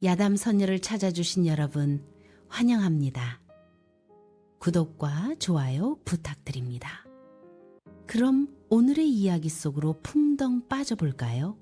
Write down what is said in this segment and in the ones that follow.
야담 선녀를 찾아주신 여러분 환영합니다. 구독과 좋아요 부탁드립니다. 그럼 오늘의 이야기 속으로 풍덩 빠져볼까요?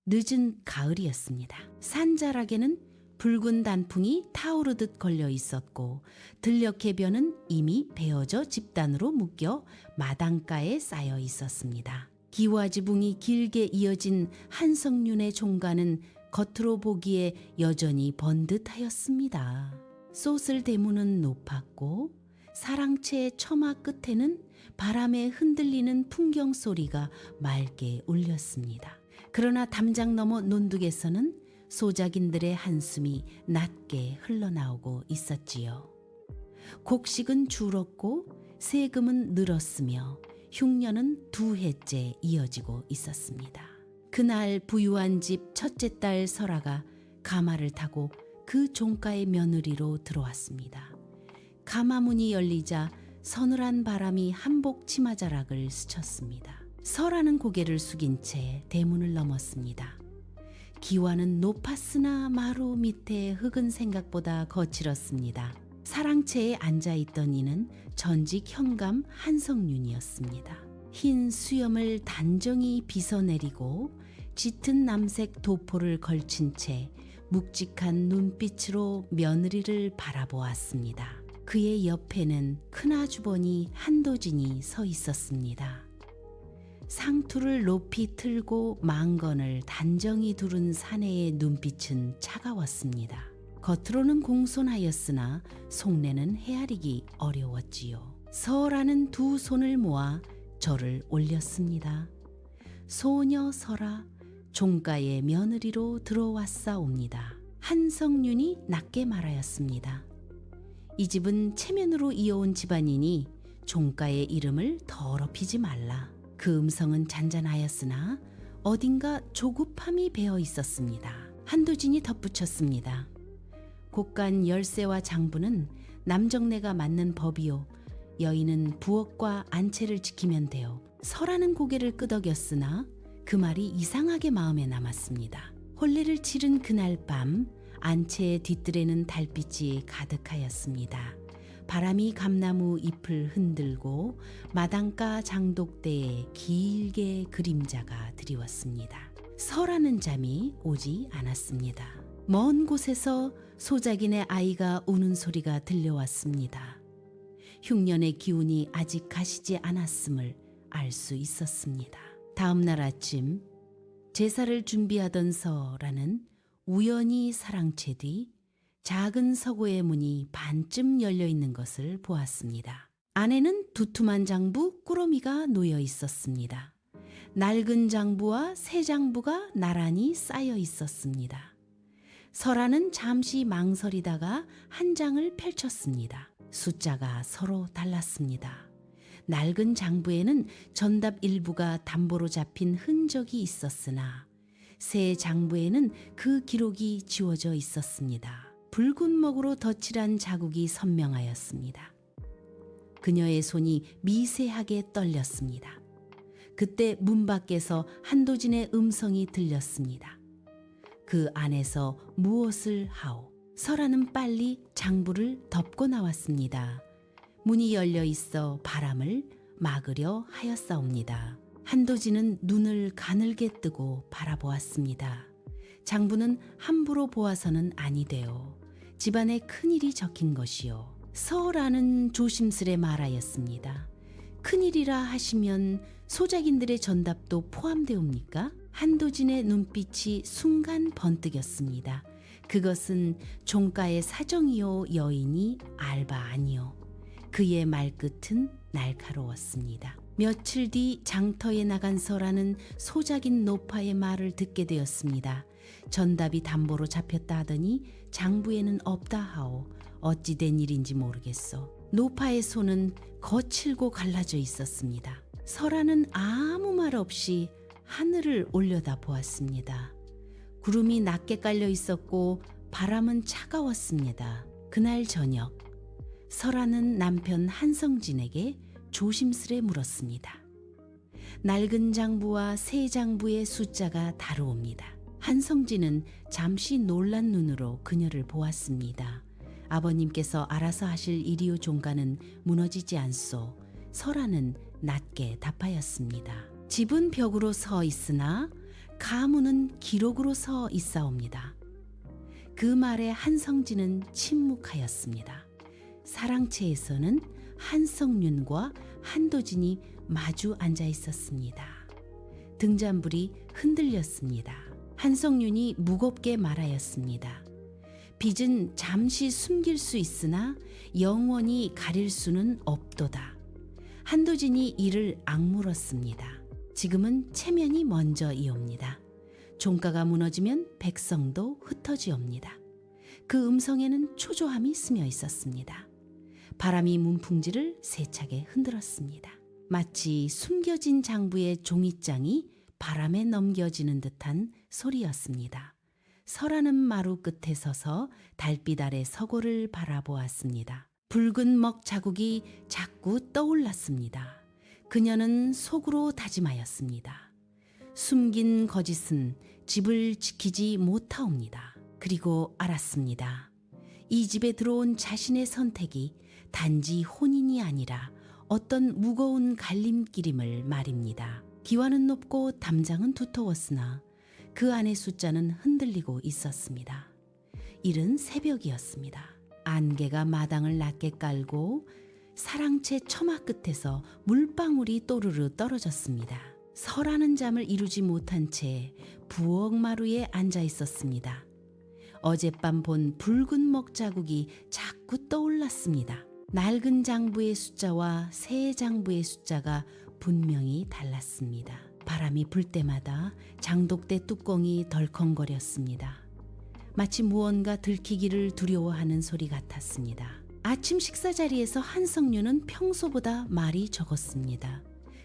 늦은 가을이었습니다. 산자락에는 붉은 단풍이 타오르듯 걸려 있었고 들녘해변은 이미 베어져 집단으로 묶여 마당가에 쌓여 있었습니다. 기와지붕이 길게 이어진 한성륜의 종가는 겉으로 보기에 여전히 번듯하였습니다. 쏟을 대문은 높았고 사랑채의 처마 끝에는 바람에 흔들리는 풍경 소리가 맑게 울렸습니다. 그러나 담장 너머 논둑에서는 소작인들의 한숨이 낮게 흘러나오고 있었지요. 곡식은 줄었고 세금은 늘었으며 흉년은 2해째 이어지고 있었습니다. 그날 부유한 집 첫째 딸 설아가 가마를 타고 그 종가의 며느리로 들어왔습니다. 가마 문이 열리자 서늘한 바람이 한복 치마자락을 스쳤습니다. 설아는 고개를 숙인 채 대문을 넘었습니다. 기와는 높았으나 마루 밑에 흙은 생각보다 거칠었습니다. 사랑채에 앉아있던 이는 전직 현감 한성륜이었습니다. 흰 수염을 단정히 빗어내리고 짙은 남색 도포를 걸친 채 묵직한 눈빛으로 며느리를 바라보았습니다. 그의 옆에는 큰아주버니 한도진이 서 있었습니다. 상투를 높이 틀고 망건을 단정히 두른 사내의 눈빛은 차가웠습니다. 겉으로는 공손하였으나 속내는 헤아리기 어려웠지요. 설아는 2 손을 모아 절을 올렸습니다. 소녀 설아, 종가의 며느리로 들어왔사옵니다. 한성륜이 낮게 말하였습니다. 이 집은 체면으로 이어온 집안이니 종가의 이름을 더럽히지 말라. 그 음성은 잔잔하였으나 어딘가 조급함이 배어 있었습니다. 한도진이 덧붙였습니다. 곡간 열쇠와 장부는 남정네가 맞는 법이요. 여인은 부엌과 안채를 지키면 돼요. 설하는 고개를 끄덕였으나 그 말이 이상하게 마음에 남았습니다. 혼례를 치른 그날 밤 안채의 뒤뜰에는 달빛이 가득하였습니다. 바람이 감나무 잎을 흔들고 마당가 장독대에 길게 그림자가 드리웠습니다. 설하는 잠이 오지 않았습니다. 먼 곳에서 소작인의 아이가 우는 소리가 들려왔습니다. 흉년의 기운이 아직 가시지 않았음을 알 수 있었습니다. 다음 날 아침 제사를 준비하던 설아는 우연히 사랑채 뒤 작은 서고의 문이 반쯤 열려 있는 것을 보았습니다. 안에는 두툼한 장부 꾸러미가 놓여 있었습니다. 낡은 장부와 새 장부가 나란히 쌓여 있었습니다. 설아는 잠시 망설이다가 한 장을 펼쳤습니다. 숫자가 서로 달랐습니다. 낡은 장부에는 전답 일부가 담보로 잡힌 흔적이 있었으나 새 장부에는 그 기록이 지워져 있었습니다. 붉은 먹으로 덧칠한 자국이 선명하였습니다. 그녀의 손이 미세하게 떨렸습니다. 그때 문 밖에서 한도진의 음성이 들렸습니다. 그 안에서 무엇을 하오? 설아는 빨리 장부를 덮고 나왔습니다. 문이 열려 있어 바람을 막으려 하였사옵니다. 한도진은 눈을 가늘게 뜨고 바라보았습니다. 장부는 함부로 보아서는 아니 되오. 집안에 큰일이 적힌 것이요. 설아는 조심스레 말하였습니다. 큰일이라 하시면 소작인들의 전답도 포함되옵니까? 한도진의 눈빛이 순간 번뜩였습니다. 그것은 종가의 사정이요 여인이 알바 아니요. 그의 말끝은 날카로웠습니다. 며칠 뒤 장터에 나간 설아는 소작인 노파의 말을 듣게 되었습니다. 전답이 담보로 잡혔다 하더니 장부에는 없다 하오. 어찌 된 일인지 모르겠소. 노파의 손은 거칠고 갈라져 있었습니다. 설아는 아무 말 없이 하늘을 올려다 보았습니다. 구름이 낮게 깔려 있었고 바람은 차가웠습니다. 그날 저녁 설아는 남편 한성진에게 조심스레 물었습니다. 낡은 장부와 새 장부의 숫자가 다르옵니다. 한성진은 잠시 놀란 눈으로 그녀를 보았습니다. 아버님께서 알아서 하실 일이오 종가는 무너지지 않소. 설아는 낮게 답하였습니다. 집은 벽으로 서 있으나 가문은 기록으로 서 있사옵니다. 그 말에 한성진은 침묵하였습니다. 사랑채에서는 한성윤과 한도진이 마주 앉아 있었습니다. 등잔불이 흔들렸습니다. 한성윤이 무겁게 말하였습니다. 빚은 잠시 숨길 수 있으나 영원히 가릴 수는 없도다. 한도진이 이를 악물었습니다. 지금은 체면이 먼저이옵니다. 종가가 무너지면 백성도 흩어지옵니다. 그 음성에는 초조함이 스며 있었습니다. 바람이 문풍지를 세차게 흔들었습니다. 마치 숨겨진 장부의 종이장이 바람에 넘겨지는 듯한 소리였습니다. 설하는 마루 끝에 서서 달빛 아래 서고를 바라보았습니다. 붉은 먹 자국이 자꾸 떠올랐습니다. 그녀는 속으로 다짐하였습니다. 숨긴 거짓은 집을 지키지 못하옵니다. 그리고 알았습니다. 이 집에 들어온 자신의 선택이 단지 혼인이 아니라 어떤 무거운 갈림길임을 말입니다. 기와는 높고 담장은 두터웠으나 그 안의 숫자는 흔들리고 있었습니다. 이른 새벽이었습니다. 안개가 마당을 낮게 깔고 사랑채 처마 끝에서 물방울이 또르르 떨어졌습니다. 설하는 잠을 이루지 못한 채 부엌 마루에 앉아 있었습니다. 어젯밤 본 붉은 먹 자국이 자꾸 떠올랐습니다. 낡은 장부의 숫자와 새 장부의 숫자가 분명히 달랐습니다. 바람이 불 때마다 장독대 뚜껑이 덜컹거렸습니다. 마치 무언가 들키기를 두려워하는 소리 같았습니다. 아침 식사 자리에서 한성윤은 평소보다 말이 적었습니다.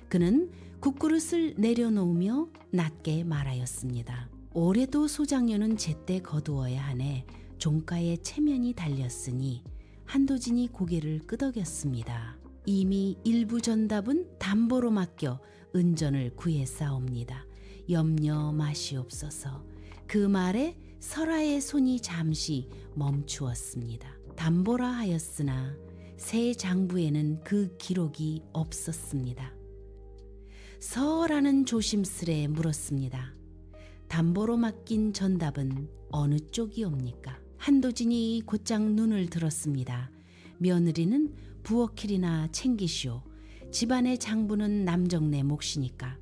그는 국그릇을 내려놓으며 낮게 말하였습니다. 올해도 소장료는 제때 거두어야 하네 종가의 체면이 달렸으니 한도진이 고개를 끄덕였습니다. 이미 일부 전답은 담보로 맡겨 은전을 구했사옵니다. 염려 마시옵소서. 그 말에 설아의 손이 잠시 멈추었습니다. 담보라 하였으나 새 장부에는 그 기록이 없었습니다. 설아는 조심스레 물었습니다. 담보로 맡긴 전답은 어느 쪽이옵니까? 한도진이 곧장 눈을 들었습니다. 며느리는 부엌일이나 챙기시오. 집안의 장부는 남정네 몫이니까.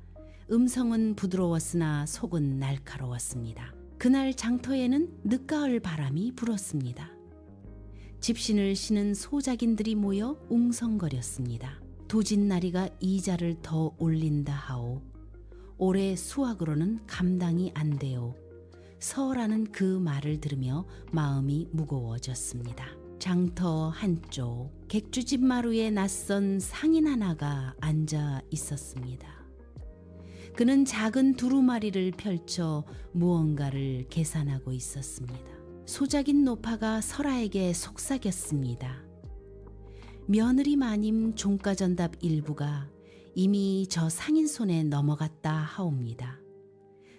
음성은 부드러웠으나 속은 날카로웠습니다. 그날 장터에는 늦가을 바람이 불었습니다. 집신을 신은 소작인들이 모여 웅성거렸습니다. 도진나리가 이자를 더 올린다 하오. 올해 수확으로는 감당이 안 돼요. 설하는 그 말을 들으며 마음이 무거워졌습니다. 장터 한쪽 객주집 마루에 낯선 상인 하나가 앉아 있었습니다. 그는 작은 두루마리를 펼쳐 무언가를 계산하고 있었습니다. 소작인 노파가 설아에게 속삭였습니다. 며느리 마님 종가전답 일부가 이미 저 상인 손에 넘어갔다 하옵니다.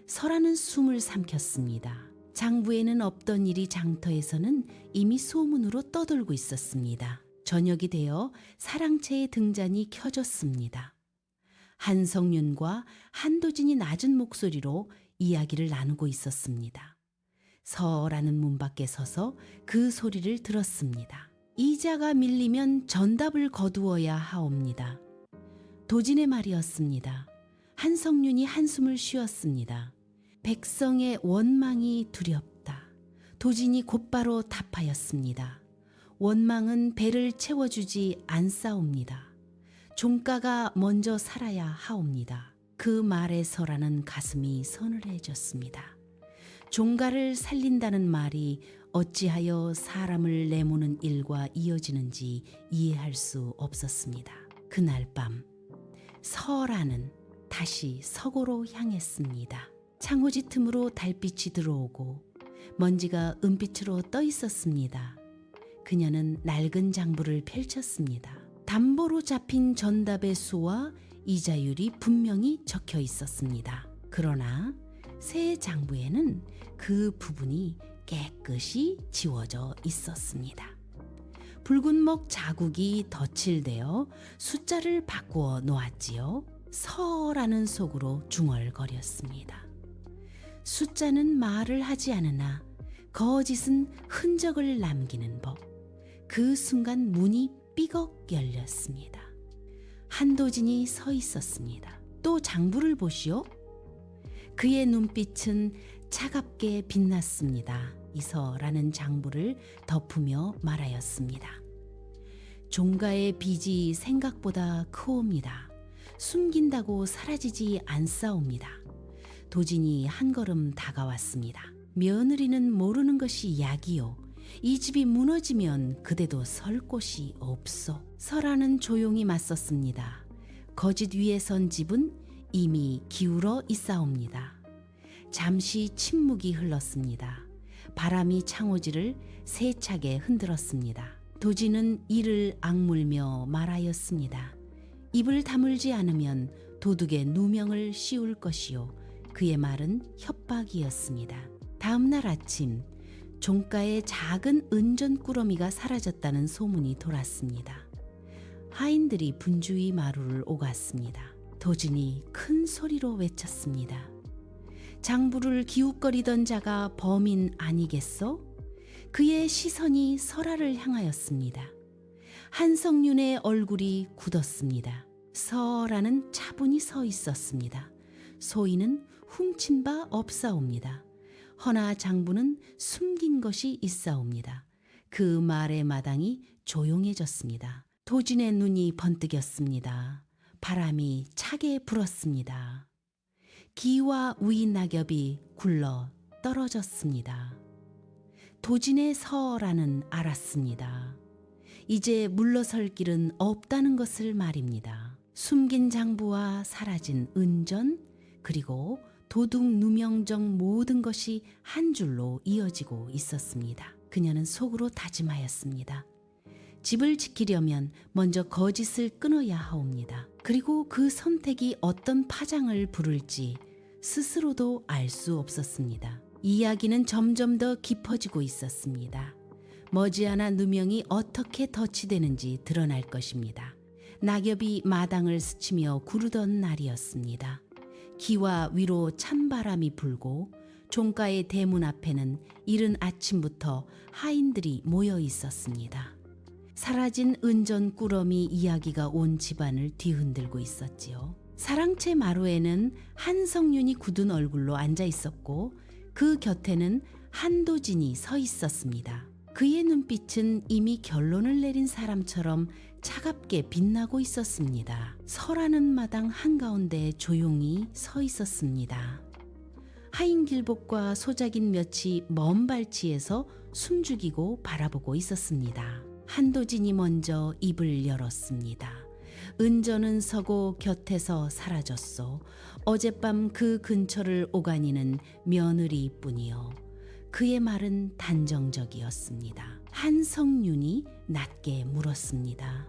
설아는 숨을 삼켰습니다. 장부에는 없던 일이 장터에서는 이미 소문으로 떠돌고 있었습니다. 저녁이 되어 사랑채의 등잔이 켜졌습니다. 한성윤과 한도진이 낮은 목소리로 이야기를 나누고 있었습니다. 설아는 문 밖에 서서 그 소리를 들었습니다. 이자가 밀리면 전답을 거두어야 하옵니다. 도진의 말이었습니다. 한성윤이 한숨을 쉬었습니다. 백성의 원망이 두렵다. 도진이 곧바로 답하였습니다. 원망은 배를 채워주지 않사옵니다. 종가가 먼저 살아야 하옵니다. 그 말에 설하는 가슴이 서늘해졌습니다. 종가를 살린다는 말이 어찌하여 사람을 내모는 일과 이어지는지 이해할 수 없었습니다. 그날 밤 설하는 다시 서고로 향했습니다. 창호지 틈으로 달빛이 들어오고 먼지가 은빛으로 떠 있었습니다. 그녀는 낡은 장부를 펼쳤습니다. 담보로 잡힌 전답의 수와 이자율이 분명히 적혀 있었습니다. 그러나 새 장부에는 그 부분이 깨끗이 지워져 있었습니다. 붉은 먹 자국이 덧칠되어 숫자를 바꾸어 놓았지요. 서라는 속으로 중얼거렸습니다. 숫자는 말을 하지 않으나 거짓은 흔적을 남기는 법. 그 순간 문이 삐걱 열렸습니다. 한도진이 서 있었습니다. 또 장부를 보시오. 그의 눈빛은 차갑게 빛났습니다. 이서라는 장부를 덮으며 말하였습니다. 종가의 빚이 생각보다 크옵니다. 숨긴다고 사라지지 않사옵니다. 도진이 한 걸음 다가왔습니다. 며느리는 모르는 것이 약이요. 이 집이 무너지면 그대도 설 곳이 없소. 설아는 조용히 맞섰습니다. 거짓 위에 선 집은 이미 기울어 있사옵니다. 잠시 침묵이 흘렀습니다. 바람이 창호지를 세차게 흔들었습니다. 도진은 이를 악물며 말하였습니다. 입을 다물지 않으면 도둑의 누명을 씌울 것이요. 그의 말은 협박이었습니다. 다음 날 아침 종가에 작은 은전꾸러미가 사라졌다는 소문이 돌았습니다. 하인들이 분주히 마루를 오갔습니다. 도진이 큰 소리로 외쳤습니다. 장부를 기웃거리던 자가 범인 아니겠소? 그의 시선이 설아를 향하였습니다. 한성윤의 얼굴이 굳었습니다. 설아는 차분히 서 있었습니다. 소인은 훔친 바 없사옵니다. 허나 장부는 숨긴 것이 있사옵니다. 그 말의 마당이 조용해졌습니다. 도진의 눈이 번뜩였습니다. 바람이 차게 불었습니다. 기와 우이 낙엽이 굴러 떨어졌습니다. 도진의 서라는 알았습니다. 이제 물러설 길은 없다는 것을 말입니다. 숨긴 장부와 사라진 은전, 그리고 도둑 누명정 모든 것이 한 줄로 이어지고 있었습니다. 그녀는 속으로 다짐하였습니다. 집을 지키려면 먼저 거짓을 끊어야 하옵니다. 그리고 그 선택이 어떤 파장을 부를지 스스로도 알 수 없었습니다. 이야기는 점점 더 깊어지고 있었습니다. 머지않아 누명이 어떻게 덧치되는지 드러날 것입니다. 낙엽이 마당을 스치며 구르던 날이었습니다. 기와 위로 찬바람이 불고 종가의 대문 앞에는 이른 아침부터 하인들이 모여 있었습니다. 사라진 은전 꾸러미 이야기가 온 집안을 뒤흔들고 있었지요. 사랑채 마루에는 한성윤이 굳은 얼굴로 앉아 있었고 그 곁에는 한도진이 서 있었습니다. 그의 눈빛은 이미 결론을 내린 사람처럼 차갑게 빛나고 있었습니다. 설하는 마당 한가운데 조용히 서 있었습니다. 하인길복과 소작인 몇이 먼 발치에서 숨죽이고 바라보고 있었습니다. 한도진이 먼저 입을 열었습니다. 은전은 서고 곁에서 사라졌소. 어젯밤 그 근처를 오가니는 며느리뿐이요. 그의 말은 단정적이었습니다. 한성윤이 낮게 물었습니다.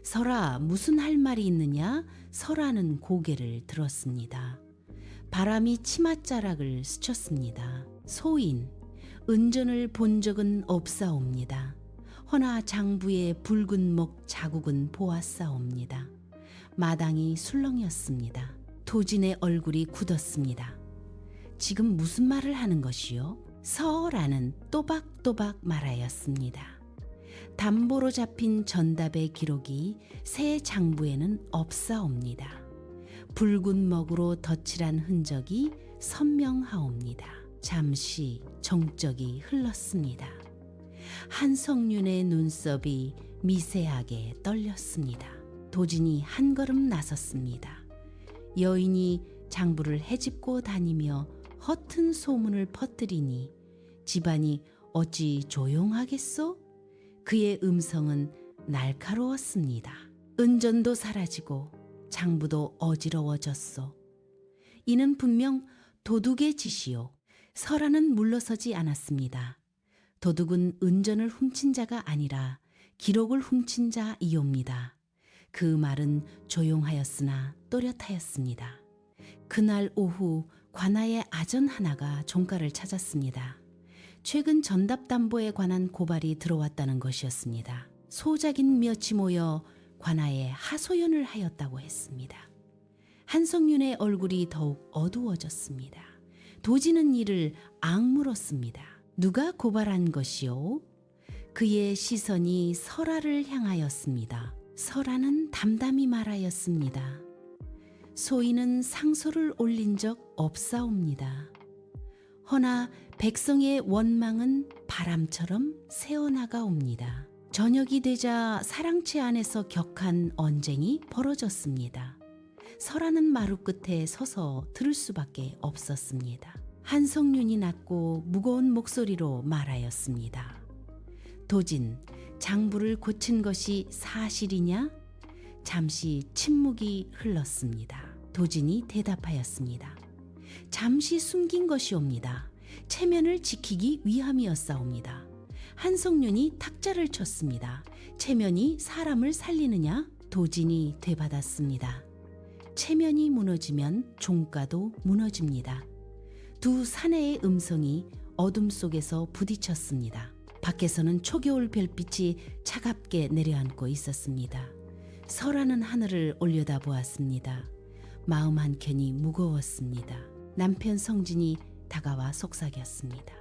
설아, 무슨 할 말이 있느냐? 설아는 고개를 들었습니다. 바람이 치맛자락을 스쳤습니다. 소인, 은전을 본 적은 없사옵니다. 허나 장부의 붉은 목 자국은 보았사옵니다. 마당이 술렁였습니다. 도진의 얼굴이 굳었습니다. 지금 무슨 말을 하는 것이요? 서라는 또박또박 말하였습니다. 담보로 잡힌 전답의 기록이 새 장부에는 없사옵니다. 붉은 먹으로 덧칠한 흔적이 선명하옵니다. 잠시 정적이 흘렀습니다. 한성윤의 눈썹이 미세하게 떨렸습니다. 도진이 한 걸음 나섰습니다. 여인이 장부를 헤집고 다니며 허튼 소문을 퍼뜨리니 집안이 어찌 조용하겠소? 그의 음성은 날카로웠습니다. 은전도 사라지고 장부도 어지러워졌소. 이는 분명 도둑의 짓이요. 설아는 물러서지 않았습니다. 도둑은 은전을 훔친 자가 아니라 기록을 훔친 자이옵니다. 그 말은 조용하였으나 또렷하였습니다. 그날 오후 관아의 아전 하나가 종가를 찾았습니다. 최근 전답담보에 관한 고발이 들어왔다는 것이었습니다. 소작인 몇이 모여 관아에 하소연을 하였다고 했습니다. 한성윤의 얼굴이 더욱 어두워졌습니다. 도지는 이를 악물었습니다. 누가 고발한 것이요? 그의 시선이 설아를 향하였습니다. 설아는 담담히 말하였습니다. 소인은 상소를 올린 적 없사옵니다. 허나 백성의 원망은 바람처럼 새어나가옵니다. 저녁이 되자 사랑채 안에서 격한 언쟁이 벌어졌습니다. 설아는 마루 끝에 서서 들을 수밖에 없었습니다. 한성윤이 낮고 무거운 목소리로 말하였습니다. 도진, 장부를 고친 것이 사실이냐? 잠시 침묵이 흘렀습니다. 도진이 대답하였습니다. 잠시 숨긴 것이옵니다. 체면을 지키기 위함이었사옵니다. 한성윤이 탁자를 쳤습니다. 체면이 사람을 살리느냐? 도진이 되받았습니다. 체면이 무너지면 종가도 무너집니다. 두 사내의 음성이 어둠 속에서 부딪혔습니다. 밖에서는 초겨울 별빛이 차갑게 내려앉고 있었습니다. 설아는 하늘을 올려다보았습니다. 마음 한켠이 무거웠습니다. 남편 성진이 다가와 속삭였습니다.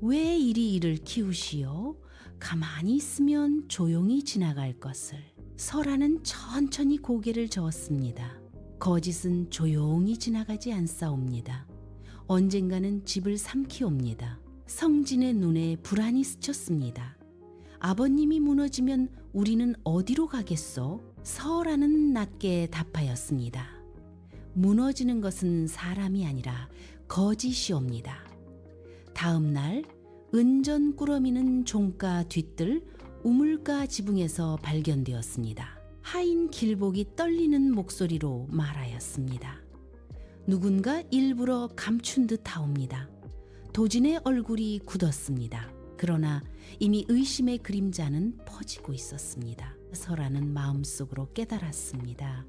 왜 이리 이를 키우시오? 가만히 있으면 조용히 지나갈 것을. 설아는 천천히 고개를 저었습니다. 거짓은 조용히 지나가지 않사옵니다. 언젠가는 집을 삼키옵니다. 성진의 눈에 불안이 스쳤습니다. 아버님이 무너지면 우리는 어디로 가겠소? 설아는 낮게 답하였습니다. 무너지는 것은 사람이 아니라 거짓이옵니다. 다음 날 은전 꾸러미는 종가 뒤뜰 우물가 지붕에서 발견되었습니다. 하인 길복이 떨리는 목소리로 말하였습니다. 누군가 일부러 감춘 듯 하옵니다. 도진의 얼굴이 굳었습니다. 그러나 이미 의심의 그림자는 퍼지고 있었습니다. 설아는 마음속으로 깨달았습니다.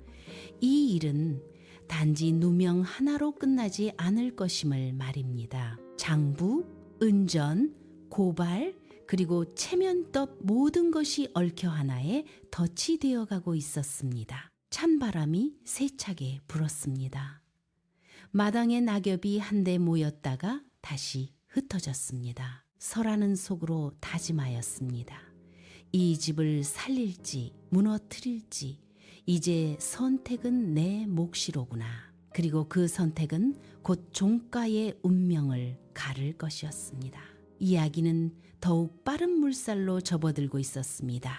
이 일은 단지 누명 하나로 끝나지 않을 것임을 말입니다. 장부, 은전, 고발, 그리고 체면떡 모든 것이 얽혀 하나에 덫이 되어 가고 있었습니다. 찬바람이 세차게 불었습니다. 마당에 낙엽이 한데 모였다가 다시 흩어졌습니다. 설아는 속으로 다짐하였습니다. 이 집을 살릴지 무너뜨릴지 이제 선택은 내 몫이로구나. 그리고 그 선택은 곧 종가의 운명을 가를 것이었습니다. 이야기는 더욱 빠른 물살로 접어들고 있었습니다.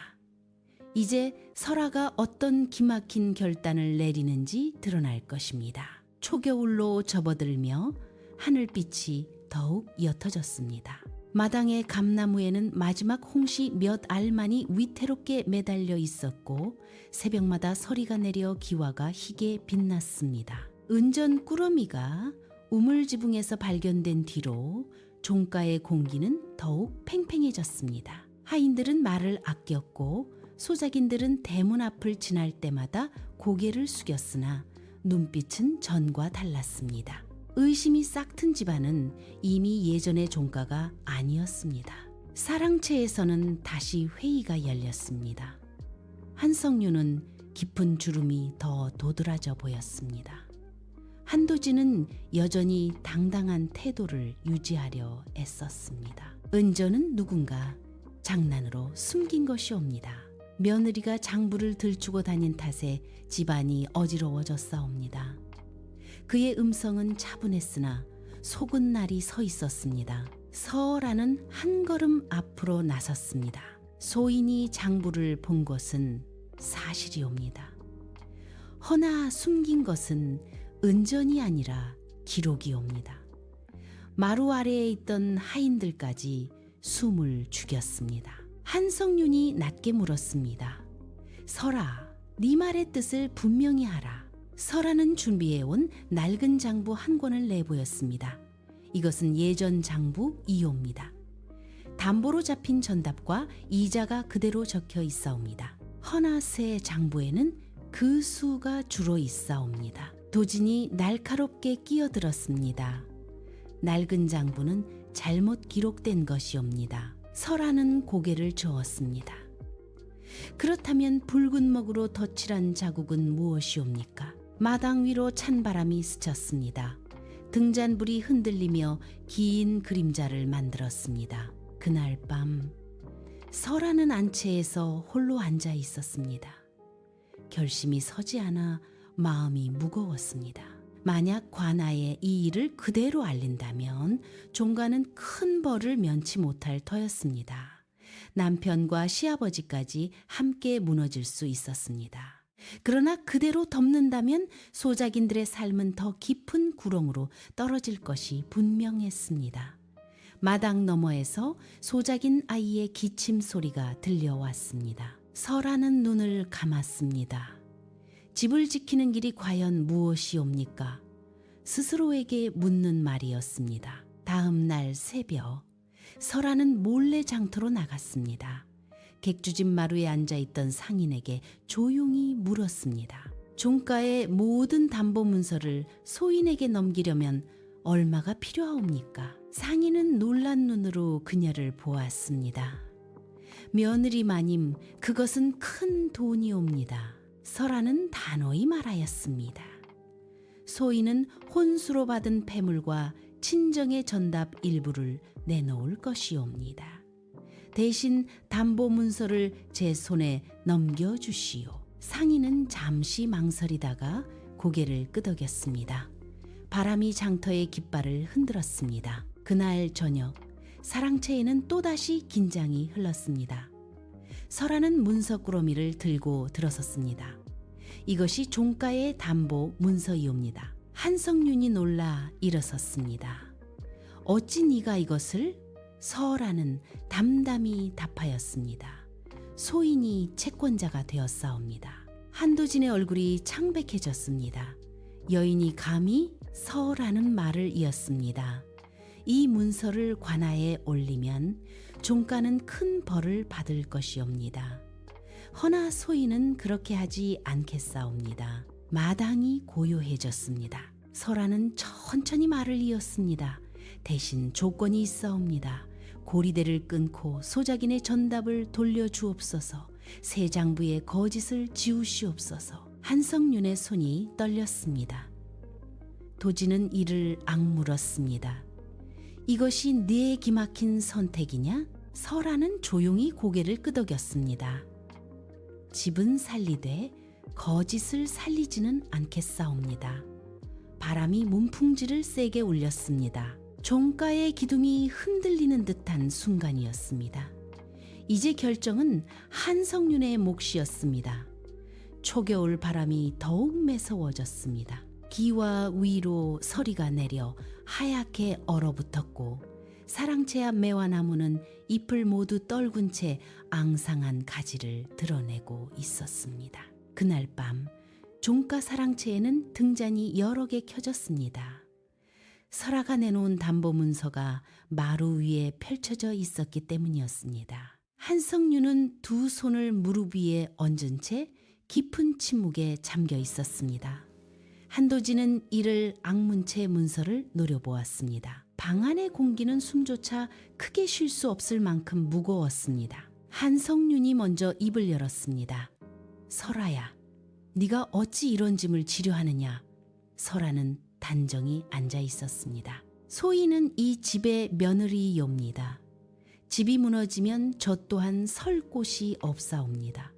이제 설아가 어떤 기막힌 결단을 내리는지 드러날 것입니다. 초겨울로 접어들며 하늘빛이 더욱 옅어졌습니다. 마당의 감나무에는 마지막 홍시 몇 알만이 위태롭게 매달려 있었고 새벽마다 서리가 내려 기와가 희게 빛났습니다. 은전 꾸러미가 우물지붕에서 발견된 뒤로 종가의 공기는 더욱 팽팽해졌습니다. 하인들은 말을 아꼈고 소작인들은 대문 앞을 지날 때마다 고개를 숙였으나 눈빛은 전과 달랐습니다. 의심이 싹튼 집안은 이미 예전의 종가가 아니었습니다. 사랑채에서는 다시 회의가 열렸습니다. 한성윤은 깊은 주름이 더 도드라져 보였습니다. 한도진은 여전히 당당한 태도를 유지하려 애썼습니다. 은전은 누군가 장난으로 숨긴 것이옵니다. 며느리가 장부를 들추고 다닌 탓에 집안이 어지러워졌사옵니다. 그의 음성은 차분했으나 속은 날이 서 있었습니다. 설아는 한 걸음 앞으로 나섰습니다. 소인이 장부를 본 것은 사실이옵니다. 허나 숨긴 것은 은전이 아니라 기록이옵니다. 마루 아래에 있던 하인들까지 숨을 죽였습니다. 한성윤이 낮게 물었습니다. 설아, 네 말의 뜻을 분명히 하라. 설아는 준비해온 낡은 장부 한 권을 내보였습니다. 이것은 예전 장부 2호입니다. 담보로 잡힌 전답과 이자가 그대로 적혀 있사옵니다. 허나 새 장부에는 그 수가 주로 있사옵니다. 도진이 날카롭게 끼어들었습니다. 낡은 장부는 잘못 기록된 것이옵니다. 설하는 고개를 저었습니다. 그렇다면 붉은 먹으로 덧칠한 자국은 무엇이옵니까? 마당 위로 찬바람이 스쳤습니다. 등잔불이 흔들리며 긴 그림자를 만들었습니다. 그날 밤 설하는 안채에서 홀로 앉아 있었습니다. 결심이 서지 않아 마음이 무거웠습니다. 만약 관아에 이 일을 그대로 알린다면 종가는 큰 벌을 면치 못할 터였습니다. 남편과 시아버지까지 함께 무너질 수 있었습니다. 그러나 그대로 덮는다면 소작인들의 삶은 더 깊은 구렁으로 떨어질 것이 분명했습니다. 마당 너머에서 소작인 아이의 기침 소리가 들려왔습니다. 설하는 눈을 감았습니다. 집을 지키는 길이 과연 무엇이옵니까? 스스로에게 묻는 말이었습니다. 다음 날 새벽 설하는 몰래 장터로 나갔습니다. 객주집 마루에 앉아있던 상인에게 조용히 물었습니다. 종가의 모든 담보 문서를 소인에게 넘기려면 얼마가 필요하옵니까? 상인은 놀란 눈으로 그녀를 보았습니다. 며느리 마님, 그것은 큰 돈이옵니다. 설하는 단호히 말하였습니다. 소인은 혼수로 받은 패물과 친정의 전답 일부를 내놓을 것이옵니다. 대신 담보 문서를 제 손에 넘겨주시오. 상인은 잠시 망설이다가 고개를 끄덕였습니다. 바람이 장터의 깃발을 흔들었습니다. 그날 저녁 사랑채에는 또다시 긴장이 흘렀습니다. 설하는 문서꾸러미를 들고 들어섰습니다. 이것이 종가의 담보 문서이옵니다. 한성윤이 놀라 일어섰습니다. 어찌 네가 이것을? 설하는 담담히 답하였습니다. 소인이 채권자가 되었사옵니다. 한도진의 얼굴이 창백해졌습니다. 여인이 감히 설하는 말을 이었습니다. 이 문서를 관아에 올리면 종가는 큰 벌을 받을 것이옵니다. 허나 소인은 그렇게 하지 않겠사옵니다. 마당이 고요해졌습니다. 설하는 천천히 말을 이었습니다. 대신 조건이 있사옵니다. 고리대를 끊고 소작인의 전답을 돌려주옵소서. 새 장부의 거짓을 지우시옵소서. 한성윤의 손이 떨렸습니다. 도진은 이를 악물었습니다. 이것이 네 기막힌 선택이냐? 설하는 조용히 고개를 끄덕였습니다. 집은 살리되 거짓을 살리지는 않겠사옵니다. 바람이 문풍지를 세게 울렸습니다. 종가의 기둥이 흔들리는 듯한 순간이었습니다. 이제 결정은 한성윤의 몫이었습니다. 초겨울 바람이 더욱 매서워졌습니다. 기와 위로 서리가 내려 하얗게 얼어붙었고 사랑채 앞 매화나무는 잎을 모두 떨군 채 앙상한 가지를 드러내고 있었습니다. 그날 밤 종가 사랑채에는 등잔이 여러 개 켜졌습니다. 설아가 내놓은 담보 문서가 마루 위에 펼쳐져 있었기 때문이었습니다. 한성윤은 두 손을 무릎 위에 얹은 채 깊은 침묵에 잠겨 있었습니다. 한도진은 이를 악문채 문서를 노려보았습니다. 방 안의 공기는 숨조차 크게 쉴 수 없을 만큼 무거웠습니다. 한성윤이 먼저 입을 열었습니다. 설아야, 네가 어찌 이런 짐을 지려 하느냐? 설아는 단정히 앉아 있었습니다. 소인은 이 집의 며느리이옵니다. 집이 무너지면 저 또한 설 곳이 없사옵니다.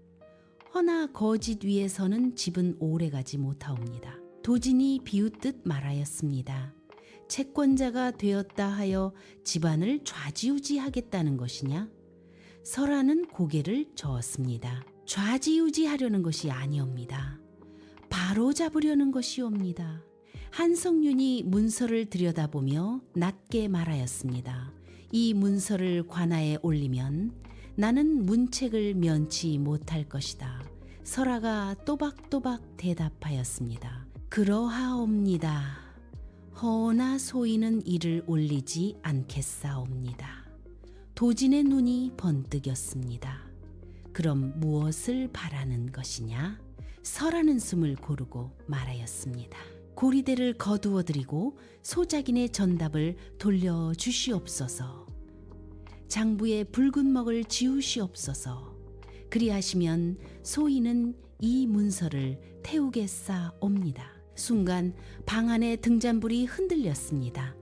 허나 거짓 위에서는 집은 오래가지 못하옵니다. 도진이 비웃듯 말하였습니다. 채권자가 되었다 하여 집안을 좌지우지하겠다는 것이냐? 설아는 고개를 저었습니다. 좌지우지하려는 것이 아니옵니다. 바로 잡으려는 것이옵니다. 한성윤이 문서를 들여다보며 낮게 말하였습니다. 이 문서를 관아에 올리면 나는 문책을 면치 못할 것이다. 설아가 또박또박 대답하였습니다. 그러하옵니다. 허나 소인은 이를 올리지 않겠사옵니다. 도진의 눈이 번뜩였습니다. 그럼 무엇을 바라는 것이냐? 설하는 숨을 고르고 말하였습니다. 고리대를 거두어드리고 소작인의 전답을 돌려주시옵소서. 장부의 붉은 먹을 지우시옵소서. 그리하시면 소인은 이 문서를 태우겠사옵니다. 순간 방 안의 등잔불이 흔들렸습니다.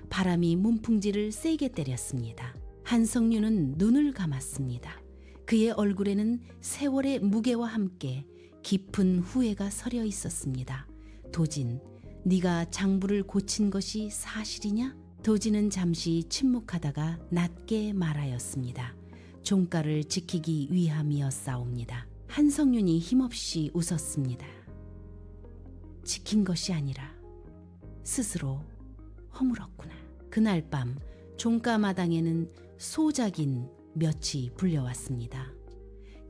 바람이 문풍지를 세게 때렸습니다. 한성윤은 눈을 감았습니다. 그의 얼굴에는 세월의 무게와 함께 깊은 후회가 서려 있었습니다. 도진, 네가 장부를 고친 것이 사실이냐? 도진은 잠시 침묵하다가 낮게 말하였습니다. 종가를 지키기 위함이었사옵니다. 한성윤이 힘없이 웃었습니다. 지킨 것이 아니라 스스로 허물었구나. 그날 밤 종가 마당에는 소작인 몇이 불려왔습니다.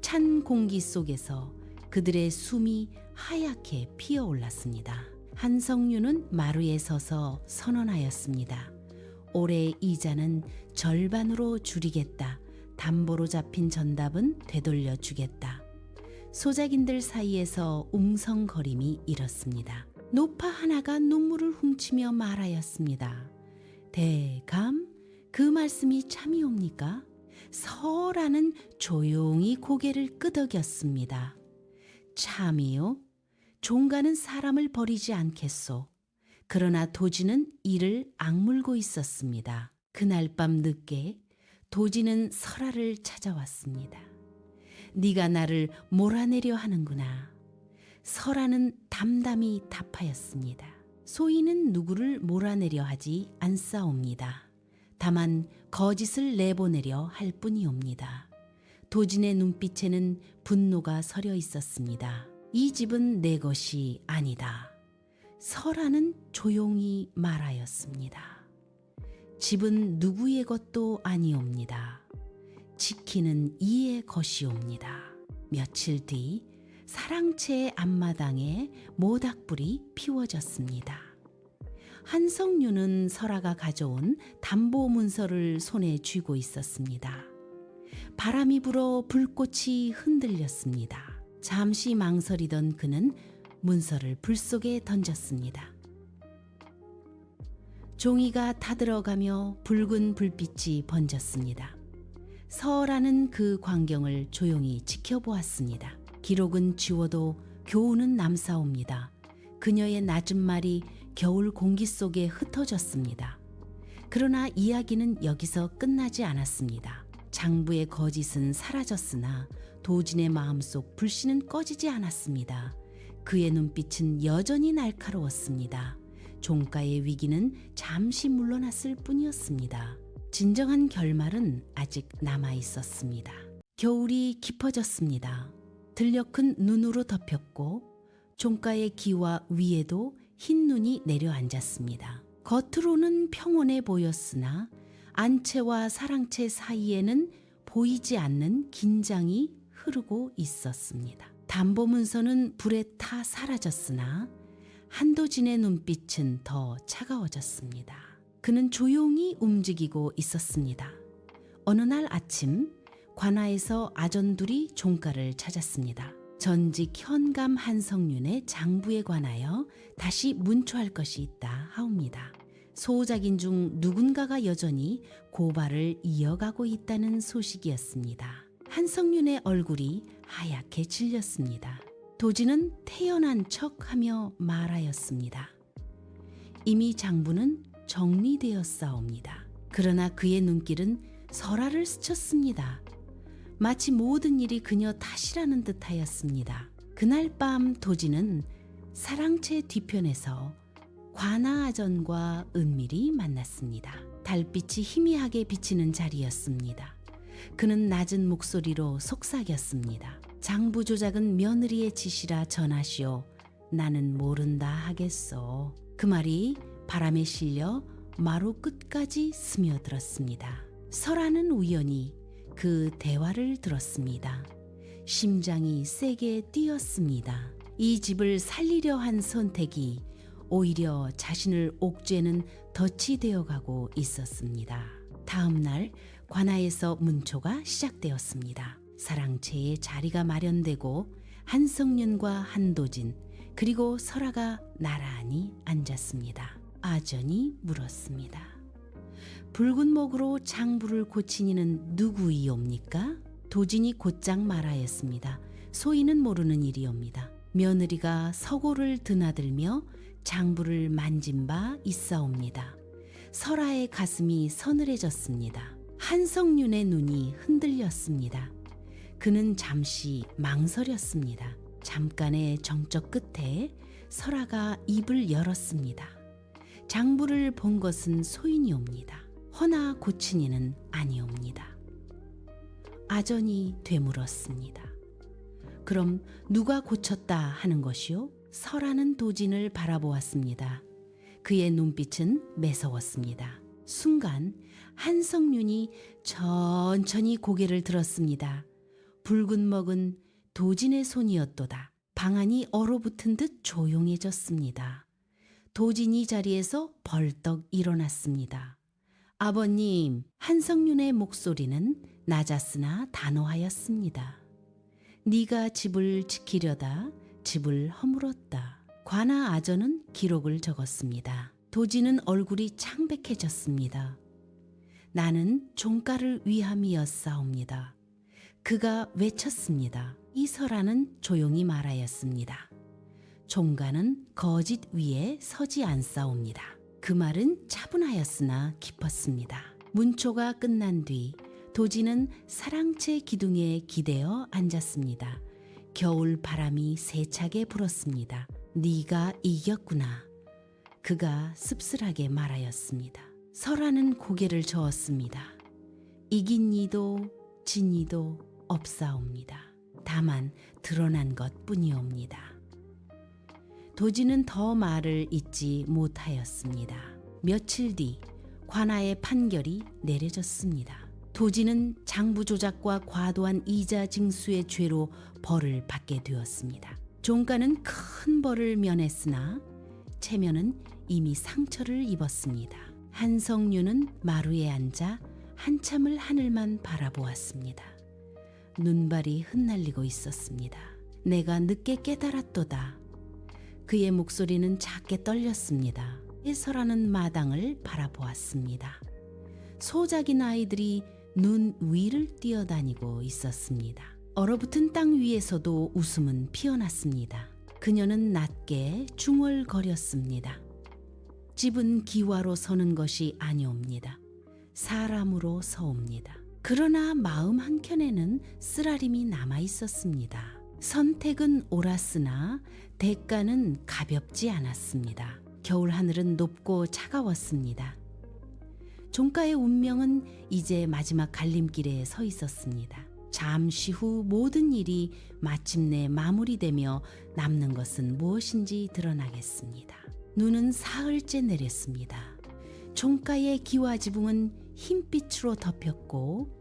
찬 공기 속에서 그들의 숨이 하얗게 피어올랐습니다. 한성윤은 마루에 서서 선언하였습니다. 올해 이자는 절반으로 줄이겠다. 담보로 잡힌 전답은 되돌려 주겠다. 소작인들 사이에서 웅성거림이 일었습니다. 노파 하나가 눈물을 훔치며 말하였습니다. 대감, 그 말씀이 참이옵니까? 서라는 조용히 고개를 끄덕였습니다. 참이요? 종가는 사람을 버리지 않겠소. 그러나 도지는 이를 악물고 있었습니다. 그날 밤 늦게 도지는 설아를 찾아왔습니다. 네가 나를 몰아내려 하는구나. 설아는 담담히 답하였습니다. 소인은 누구를 몰아내려 하지 않사옵니다. 다만 거짓을 내보내려 할 뿐이옵니다. 도진의 눈빛에는 분노가 서려 있었습니다. 이 집은 내 것이 아니다. 설아는 조용히 말하였습니다. 집은 누구의 것도 아니옵니다. 지키는 이의 것이옵니다. 며칠 뒤 사랑채의 앞마당에 모닥불이 피워졌습니다. 한성윤은 설아가 가져온 담보 문서를 손에 쥐고 있었습니다. 바람이 불어 불꽃이 흔들렸습니다. 잠시 망설이던 그는 문서를 불 속에 던졌습니다. 종이가 타들어가며 붉은 불빛이 번졌습니다. 설아는 그 광경을 조용히 지켜보았습니다. 기록은 지워도 교훈은 남사옵니다. 그녀의 낮은 말이 겨울 공기 속에 흩어졌습니다. 그러나 이야기는 여기서 끝나지 않았습니다. 장부의 거짓은 사라졌으나 도진의 마음속 불씨는 꺼지지 않았습니다. 그의 눈빛은 여전히 날카로웠습니다. 종가의 위기는 잠시 물러났을 뿐이었습니다. 진정한 결말은 아직 남아 있었습니다. 겨울이 깊어졌습니다. 들녘은 눈으로 덮였고 종가의 기와 위에도 흰 눈이 내려앉았습니다. 겉으로는 평온해 보였으나 안채와 사랑채 사이에는 보이지 않는 긴장이 흐르고 있었습니다. 담보 문서는 불에 타 사라졌으나 한도진의 눈빛은 더 차가워졌습니다. 그는 조용히 움직이고 있었습니다. 어느 날 아침 관아에서 아전둘이 종가를 찾았습니다. 전직 현감 한성윤의 장부에 관하여 다시 문초할 것이 있다 하옵니다. 소작인 중 누군가가 여전히 고발을 이어가고 있다는 소식이었습니다. 한성윤의 얼굴이 하얗게 질렸습니다. 도진은 태연한 척하며 말하였습니다. 이미 장부는 정리되었사옵니다. 그러나 그의 눈길은 설아를 스쳤습니다. 마치 모든 일이 그녀 탓이라는 듯하였습니다. 그날 밤 도진은 사랑채 뒤편에서 관아아전과 은밀히 만났습니다. 달빛이 희미하게 비치는 자리였습니다. 그는 낮은 목소리로 속삭였습니다. 장부 조작은 며느리의 지시라 전하시오. 나는 모른다 하겠소. 그 말이 바람에 실려 마루 끝까지 스며들었습니다. 설아는 우연히 그 대화를 들었습니다. 심장이 세게 뛰었습니다. 이 집을 살리려 한 선택이 오히려 자신을 옥죄는 덫이 되어가고 있었습니다. 다음 날 관아에서 문초가 시작되었습니다. 사랑채의 자리가 마련되고 한성윤과 한도진 그리고 설아가 나란히 앉았습니다. 아전이 물었습니다. 붉은 목으로 장부를 고친 이는 누구이옵니까? 도진이 곧장 말하였습니다. 소인은 모르는 일이옵니다. 며느리가 서고를 드나들며 장부를 만진 바 있사옵니다. 설아의 가슴이 서늘해졌습니다. 한성윤의 눈이 흔들렸습니다. 그는 잠시 망설였습니다. 잠깐의 정적 끝에 설아가 입을 열었습니다. 장부를 본 것은 소인이옵니다. 허나 고친 이는 아니옵니다. 아전이 되물었습니다. 그럼 누가 고쳤다 하는 것이요? 설아는 도진을 바라보았습니다. 그의 눈빛은 매서웠습니다. 순간 한성윤이 천천히 고개를 들었습니다. 붉은 먹은 도진의 손이었도다. 방안이 얼어붙은 듯 조용해졌습니다. 도진이 자리에서 벌떡 일어났습니다. 아버님, 한성윤의 목소리는 낮았으나 단호하였습니다. 네가 집을 지키려다 집을 허물었다. 관아 아전은 기록을 적었습니다. 도진은 얼굴이 창백해졌습니다. 나는 종가를 위함이었사옵니다. 그가 외쳤습니다. 이설아는 조용히 말하였습니다. 종가는 거짓 위에 서지 않사옵니다. 그 말은 차분하였으나 깊었습니다. 문초가 끝난 뒤 도진은 사랑채 기둥에 기대어 앉았습니다. 겨울 바람이 세차게 불었습니다. 네가 이겼구나. 그가 씁쓸하게 말하였습니다. 설아는 고개를 저었습니다. 이긴 이도 진 이도 없사옵니다. 다만 드러난 것뿐이옵니다. 도진은 더 말을 잇지 못하였습니다. 며칠 뒤 관아의 판결이 내려졌습니다. 도진은 장부 조작과 과도한 이자 징수의 죄로 벌을 받게 되었습니다. 종가는 큰 벌을 면했으나 체면은 이미 상처를 입었습니다. 한성윤은 마루에 앉아 한참을 하늘만 바라보았습니다. 눈발이 흩날리고 있었습니다. 내가 늦게 깨달았도다. 그의 목소리는 작게 떨렸습니다. 해설하는 마당을 바라보았습니다. 소작인 아이들이 눈 위를 뛰어다니고 있었습니다. 얼어붙은 땅 위에서도 웃음은 피어났습니다. 그녀는 낮게 중얼거렸습니다. 집은 기와로 서는 것이 아니옵니다. 사람으로 서옵니다. 그러나 마음 한켠에는 쓰라림이 남아 있었습니다. 선택은 옳았으나 대가는 가볍지 않았습니다. 겨울 하늘은 높고 차가웠습니다. 종가의 운명은 이제 마지막 갈림길에 서 있었습니다. 잠시 후 모든 일이 마침내 마무리되며 남는 것은 무엇인지 드러나겠습니다. 눈은 사흘째 내렸습니다. 종가의 기와 지붕은 흰빛으로 덮였고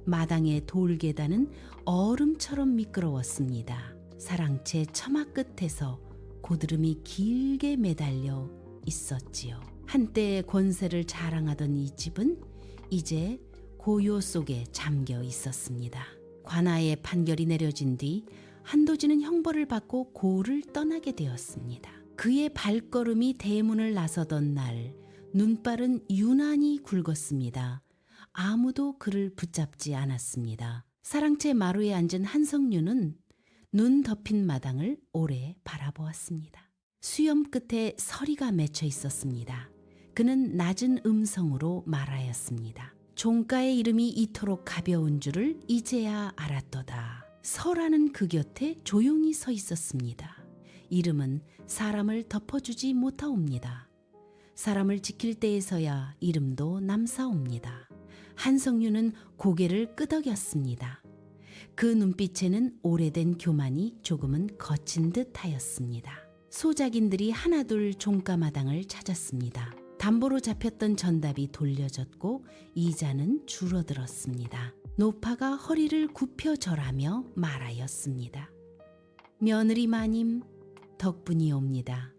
마당의 돌계단은 얼음처럼 미끄러웠습니다. 사랑채 처마 끝에서 고드름이 길게 매달려 있었지요. 한때 권세를 자랑하던 이 집은 이제 고요 속에 잠겨 있었습니다. 관아의 판결이 내려진 뒤 한도진은 형벌을 받고 고을을 떠나게 되었습니다. 그의 발걸음이 대문을 나서던 날 눈발은 유난히 굵었습니다. 아무도 그를 붙잡지 않았습니다. 사랑채 마루에 앉은 한성윤은 눈 덮인 마당을 오래 바라보았습니다. 수염 끝에 서리가 맺혀 있었습니다. 그는 낮은 음성으로 말하였습니다. 종가의 이름이 이토록 가벼운 줄을 이제야 알았도다. 설아는 그 곁에 조용히 서 있었습니다. 이름은 사람을 덮어주지 못하옵니다. 사람을 지킬 때에서야 이름도 남사옵니다. 한성윤은 고개를 끄덕였습니다. 그 눈빛에는 오래된 교만이 조금은 거친 듯하였습니다. 소작인들이 하나둘 종가마당을 찾았습니다. 담보로 잡혔던 전답이 돌려졌고 이자는 줄어들었습니다. 노파가 허리를 굽혀 절하며 말하였습니다. 며느리 마님 덕분이옵니다.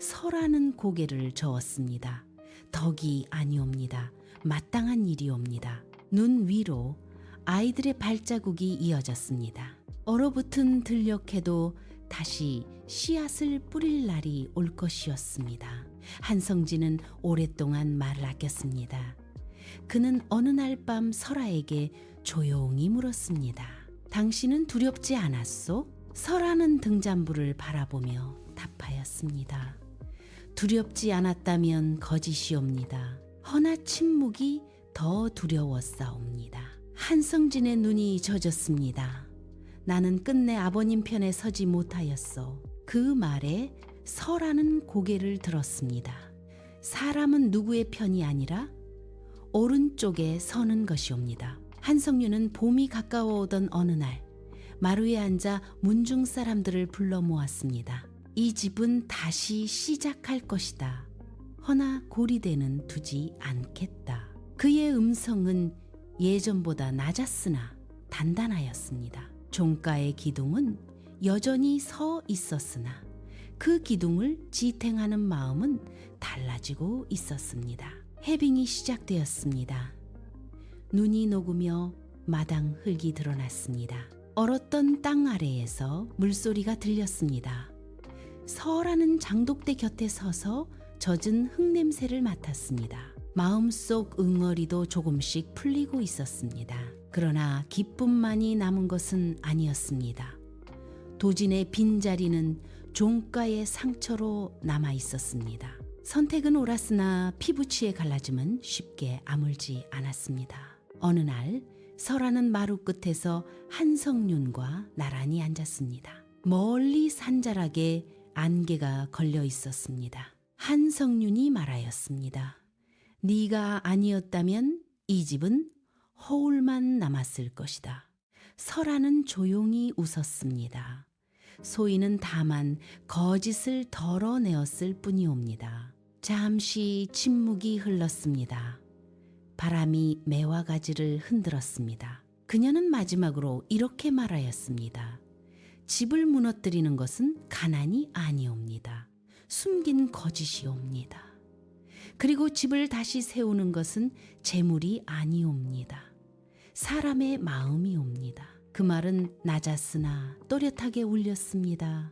설아는 고개를 저었습니다. 덕이 아니옵니다. 마땅한 일이옵니다. 눈 위로 아이들의 발자국이 이어졌습니다. 얼어붙은 들녘에도 다시 씨앗을 뿌릴 날이 올 것이었습니다. 한성진은 오랫동안 말을 아꼈습니다. 그는 어느 날 밤 설아에게 조용히 물었습니다. 당신은 두렵지 않았소? 설아는 등잔불을 바라보며 답하였습니다. 두렵지 않았다면 거짓이옵니다. 허나 침묵이 더 두려웠사옵니다. 한성진의 눈이 젖었습니다. 나는 끝내 아버님 편에 서지 못하였소. 그 말에 설아는 고개를 들었습니다. 사람은 누구의 편이 아니라 오른쪽에 서는 것이옵니다. 한성윤은 봄이 가까워오던 어느 날 마루에 앉아 문중 사람들을 불러 모았습니다. 이 집은 다시 시작할 것이다. 허나 고리대는 두지 않겠다. 그의 음성은 예전보다 낮았으나 단단하였습니다. 종가의 기둥은 여전히 서 있었으나 그 기둥을 지탱하는 마음은 달라지고 있었습니다. 해빙이 시작되었습니다. 눈이 녹으며 마당 흙이 드러났습니다. 얼었던 땅 아래에서 물소리가 들렸습니다. 설아는 장독대 곁에 서서 젖은 흙냄새를 맡았습니다. 마음속 응어리도 조금씩 풀리고 있었습니다. 그러나 기쁨만이 남은 것은 아니었습니다. 도진의 빈자리는 종가의 상처로 남아 있었습니다. 선택은 옳았으나 피부치의 갈라짐은 쉽게 아물지 않았습니다. 어느 날 설아는 마루 끝에서 한성윤과 나란히 앉았습니다. 멀리 산자락에 안개가 걸려 있었습니다. 한성윤이 말하였습니다. 네가 아니었다면 이 집은 허울만 남았을 것이다. 설아는 조용히 웃었습니다. 소인은 다만 거짓을 덜어내었을 뿐이옵니다. 잠시 침묵이 흘렀습니다. 바람이 매화 가지를 흔들었습니다. 그녀는 마지막으로 이렇게 말하였습니다. 집을 무너뜨리는 것은 가난이 아니옵니다. 숨긴 거짓이옵니다. 그리고 집을 다시 세우는 것은 재물이 아니옵니다. 사람의 마음이옵니다. 그 말은 낮았으나 또렷하게 울렸습니다.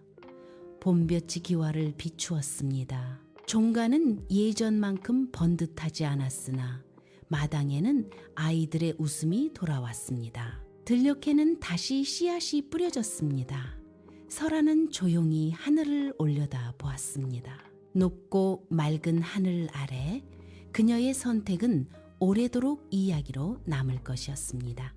봄볕이 기와를 비추었습니다. 종가는 예전만큼 번듯하지 않았으나 마당에는 아이들의 웃음이 돌아왔습니다. 들녘에는 다시 씨앗이 뿌려졌습니다. 설아는 조용히 하늘을 올려다 보았습니다. 높고 맑은 하늘 아래 그녀의 선택은 오래도록 이야기로 남을 것이었습니다.